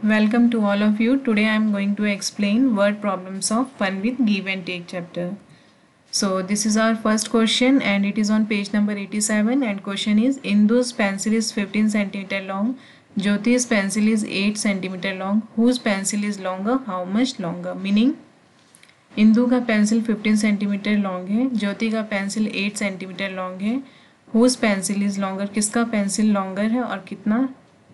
Welcome to all of you. Today I am going to explain word problems of Fun with Give and Take chapter. So this is our first question and it is on page number 87 and question is Indu's pencil is 15 centimeter long, Jyoti's pencil is 8 centimeter long. Whose pencil is longer? How much longer? Meaning Indu का pencil 15 centimetre long है, ज्योति का pencil 8 centimetre long है. Whose pencil is longer, किसका pencil longer है और कितना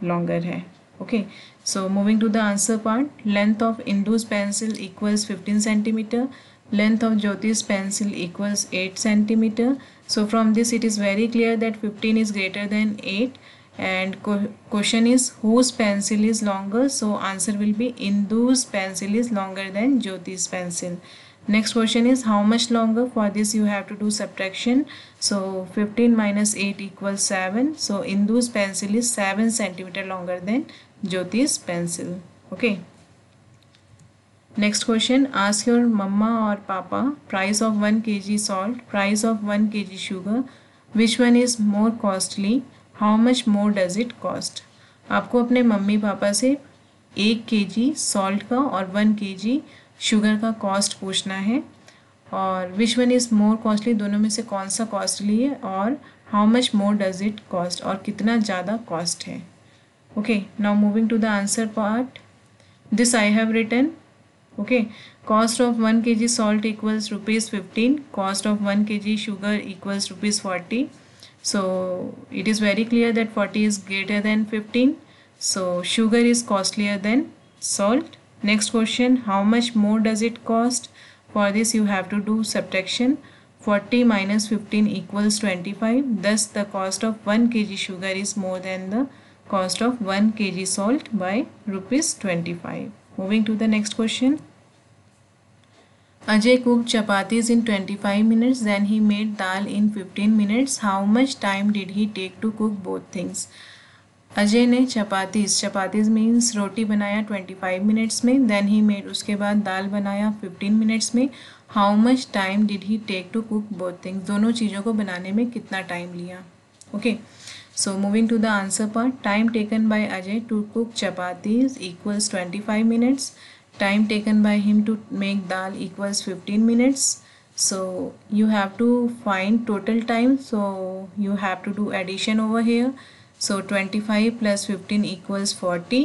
longer है. Okay, so moving to the answer part. Length of Indu's pencil equals 15 centimetres, length of Jyoti's pencil equals 8 centimeter. So from this it is very clear that 15 is greater than 8 and question is whose pencil is longer. So answer will be Indu's pencil is longer than Jyoti's pencil. Next question is how much longer. For this you have to do subtraction. So 15 minus 8 equals 7. So Indu's pencil is 7 centimeter longer than Jyoti's pencil. Okay. Next question, ask your mama or papa price of 1 kg salt, price of 1 kg sugar, which one is more costly, how much more does it cost. आपको अपने mummy papa से 1 kg salt का और 1 kg sugar का cost पूछना है और which one is more costly, दोनों में से कौन सा कॉस्टली है और how much more does it cost और कितना ज़्यादा कॉस्ट है. Okay, now moving to the answer part. This I have written. Okay, cost of 1 kg salt equals rupees 15, cost of 1 kg sugar equals rupees 40. So it is very clear that 40 is greater than 15. So sugar is costlier than salt. Next question, how much more does it cost? For this you have to do subtraction. 40 minus 15 equals 25. Thus the cost of 1 kg sugar is more than the cost of 1 kg salt by rupees 25. Moving to the next question. Ajay cooked chapatis in 25 minutes, then he made dal in 15 minutes. How much time did he take to cook both things? Ajay ने chapatis means रोटी बनाया 25 minutes में, then he made उसके बाद दाल बनाया 15 minutes में. How much time did he take to cook both things, दोनों चीज़ों को बनाने में कितना टाइम लिया. Okay, so moving to the answer part. Time taken by Ajay to cook chapatis equals 25 minutes. Time taken by him to make dal equals 15 minutes. So you have to find total time, so you have to do addition over here. So 25 plus 15 equals 40.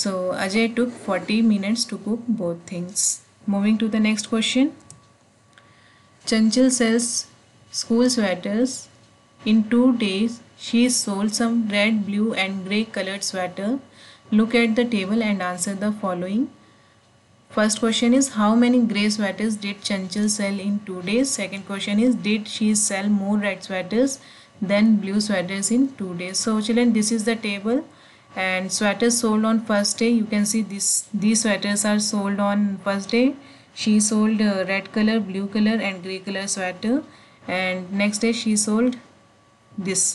So Ajay took 40 minutes to cook both things. Moving to the next question. Chanchal sells school sweaters. In 2 days she sold some red, blue and grey colored sweater. Look at the table and answer the following. First question is how many grey sweaters did Chanchal sell in 2 days? Second question is did she sell more red sweaters than blue sweaters in 2 days? So children, this is the table and sweaters sold on first day. You can see these sweaters are sold on first day. She sold red color, blue color and grey color sweater, and next day she sold this.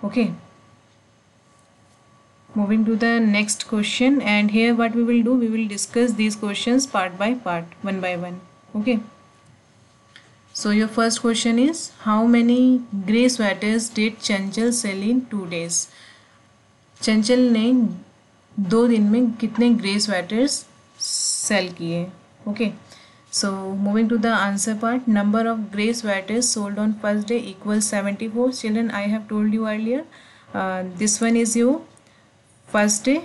Okay. Moving to the next question, and here what we will do, we will discuss these questions part by part, one by one. Okay, so your first question is how many grey sweaters did Chanchal sell in 2 days? चंचल ने 2 दिन में कितने grey sweaters cell किए. Okay, so moving to the answer part. Number of grey sweaters sold on first day equals 74. Children, I have told you earlier, this one is your first day,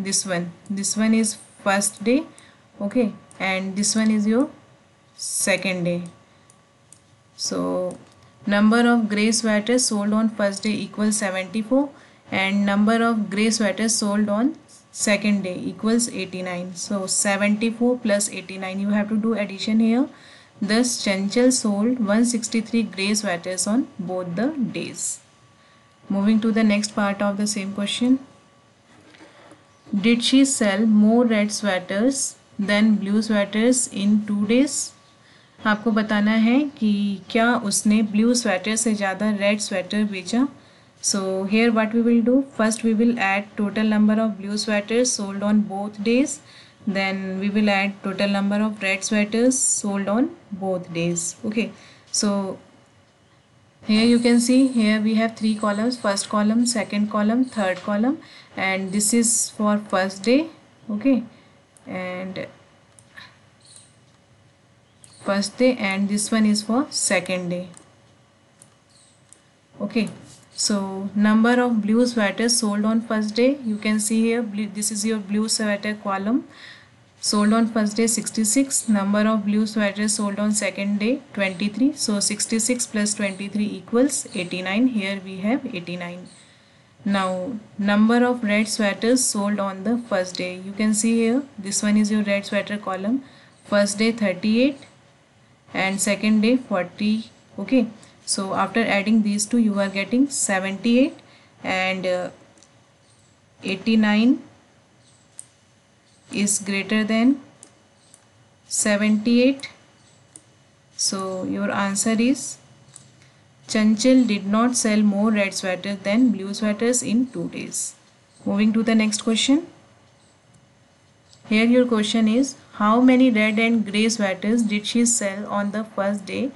this one is first day. Okay, and this one is your second day. So number of grey sweaters sold on first day equals 74 and number of grey sweaters sold on second day equals 89. So 74 plus 89, you have to do addition here. Thus Chanchal sold 163 grey sweaters on both the days. Moving to the next part of the same question. Did she sell more red sweaters than blue sweaters in 2 days? आपको बताना है कि क्या उसने blue sweater से ज़्यादा red sweater बेचा. So here what we will do, first we will add total number of blue sweaters sold on both days, then we will add total number of red sweaters sold on both days. Okay, so Here you can see, here we have three columns, first column, second column, third column, and this is for first day. Okay, and first day, and this one is for second day. Okay, so number of blue sweaters sold on first day, you can see here, this is your blue sweater column. Sold on first day 66, number of blue sweaters sold on second day 23. So 66 plus 23 equals 89. Here we have 89. Now number of red sweaters sold on the first day. You can see here, this one is your red sweater column. First day 38 and second day 40. Okay, so after adding these two you are getting 78 and 89 is greater than 78. So your answer is Chanchal did not sell more red sweaters than blue sweaters in 2 days. Moving to the next question. Here your question is, how many red and grey sweaters did she sell on the first day?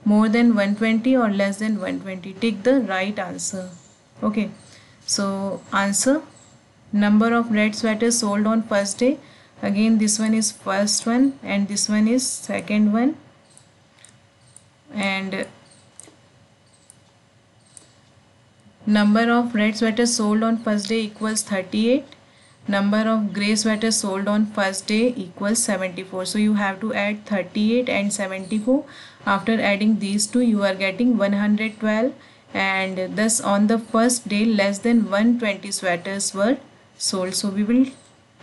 More than 120 or less than 120? Take the right answer. Okay, so answer, number of red sweaters sold on first day. Again, this one is first one and this one is second one, and number of red sweaters sold on first day equals 38. Number of grey sweaters sold on first day equals 74. So you have to add 38 and 74. After adding these two you are getting 112, and thus on the first day less than 120 sweaters were sold. So we will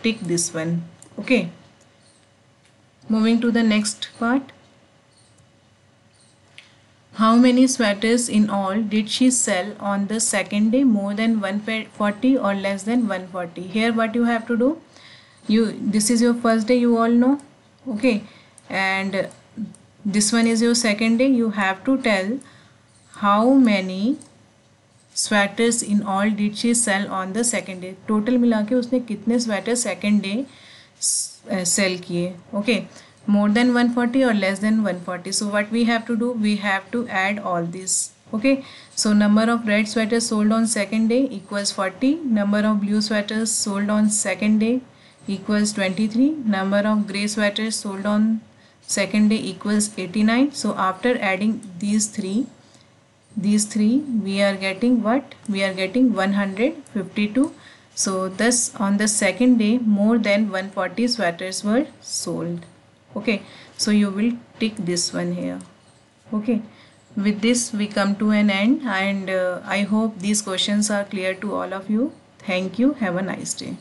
tick this one. Okay, moving to the next part. How many sweaters in all did she sell on the second day? More than 140 or less than 140? Here what you have to do, this is your first day, you all know. Okay, and this one is your second day. You have to tell how many sweaters in all did she sell on the second day. Total मिला के उसने कितने sweater second day sell किए. Okay, more than 140 or less than 140? So what we have to do, we have to add all this. Okay, so number of red sweaters sold on second day equals 40. Number of blue sweaters sold on second day equals 23. Number of grey sweaters sold on second day equals 89. So after adding these three we are getting what? We are getting 152. So thus on the second day more than 140 sweaters were sold. Okay, so you will tick this one here. Okay, with this we come to an end, and I hope these questions are clear to all of you. Thank you. Have a nice day.